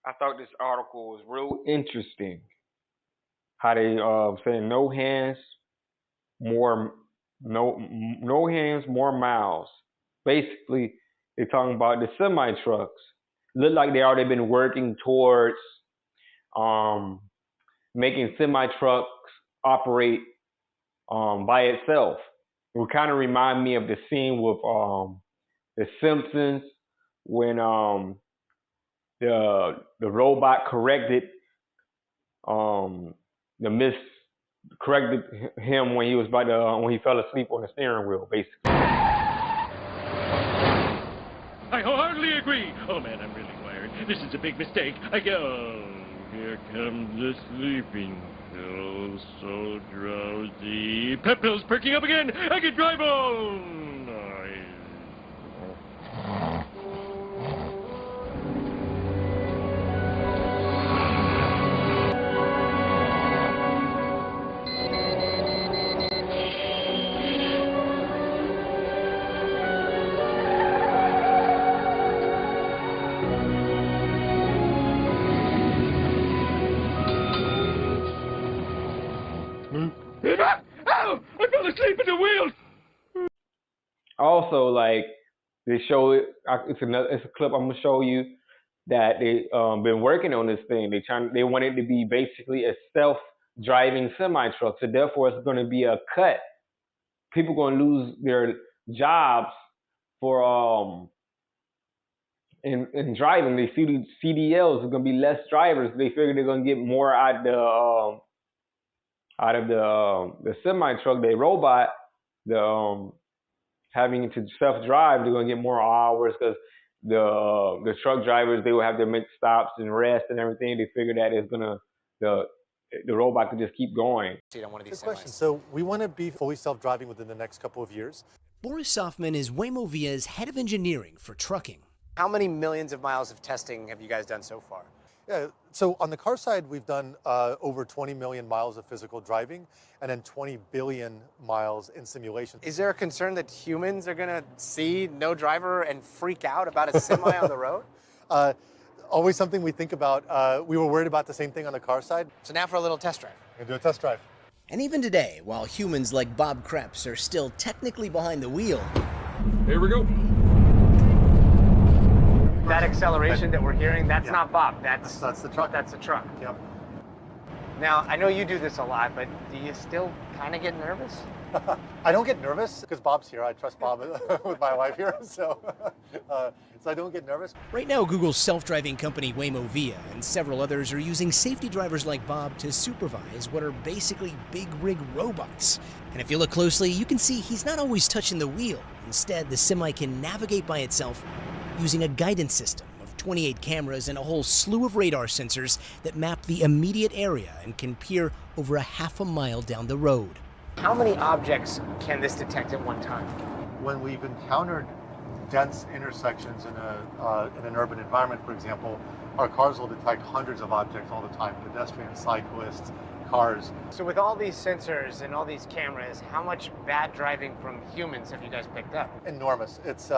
I thought this article was real interesting. How they saying no hands, more no hands, more miles. Basically, they're talking about the semi trucks. Look like they already been working towards um, making semi trucks operate by itself. It would kind of remind me of the scene with the Simpsons when the robot corrected um, the miss corrected him when he was about to when he fell asleep on the steering wheel, basically. I wholeheartedly agree. Oh man, I'm really tired. This is a big mistake. I go. Here comes the sleeping pill, so drowsy. Pep pill's perking up again. I can drive on. Oh, I fell asleep at the wheel. Also, like they show it. It's a clip I'm gonna show you that they been working on this thing. They want it to be basically a self-driving semi truck. So therefore, it's gonna be a cut. People gonna lose their jobs for in driving. They see these CDLs. There's gonna be less drivers. They figure they're gonna get more out of the semi truck, the robot, the having to self drive. They're gonna get more hours because the truck drivers, they will have to make stops and rest and everything. They figure that it's gonna the the robot could just keep going. On one of these Good question. So we want to be fully self-driving within the next couple of years. Boris Soffman is Waymo Via's head of engineering for trucking. How many millions of miles of testing have you guys done so far? Yeah, so on the car side, we've done over 20 million miles of physical driving and then 20 billion miles in simulation. Is there a concern that humans are going to see no driver and freak out about a semi on the road? Always something we think about. We were worried about the same thing on the car side. So now for a little test drive. We're going to do a test drive. And even today, while humans like Bob Krebs are still technically behind the wheel, Here we go. That acceleration that we're hearing, that's not Bob. That's the truck. That's the truck. Yep. Now, I know you do this a lot, but do you still kind of get nervous? I don't get nervous because Bob's here. I trust Bob with my wife here, so I don't get nervous. right now Google's self-driving company Waymo Via and several others are using safety drivers like Bob to supervise what are basically big rig robots. And if you look closely, you can see he's not always touching the wheel. Instead, the semi can navigate by itself using a guidance system of 28 cameras and a whole slew of radar sensors that map the immediate area and can peer over a half a mile down the road. How many objects can this detect at one time? When we've encountered dense intersections in an urban environment, for example, our cars will detect hundreds of objects all the time: pedestrians, cyclists, cars. So with all these sensors and all these cameras, how much bad driving from humans have you guys picked up? Enormous. It's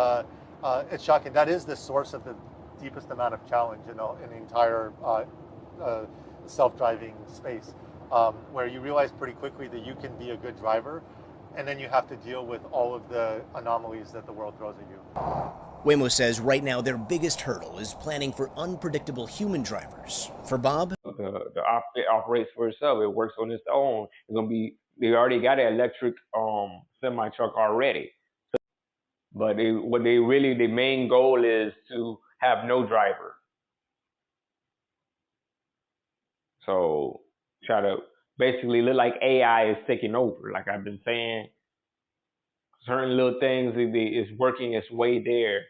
shocking. That is the source of the deepest amount of challenge in the entire self-driving space, where you realize pretty quickly that you can be a good driver, and then you have to deal with all of the anomalies that the world throws at you. Waymo says right now their biggest hurdle is planning for unpredictable human drivers. For Bob, It operates for itself. It works on its own. They already got an electric semi truck already. But the main goal is to have no driver. So try to basically look like AI is taking over. Like I've been saying, certain little things is working its way there.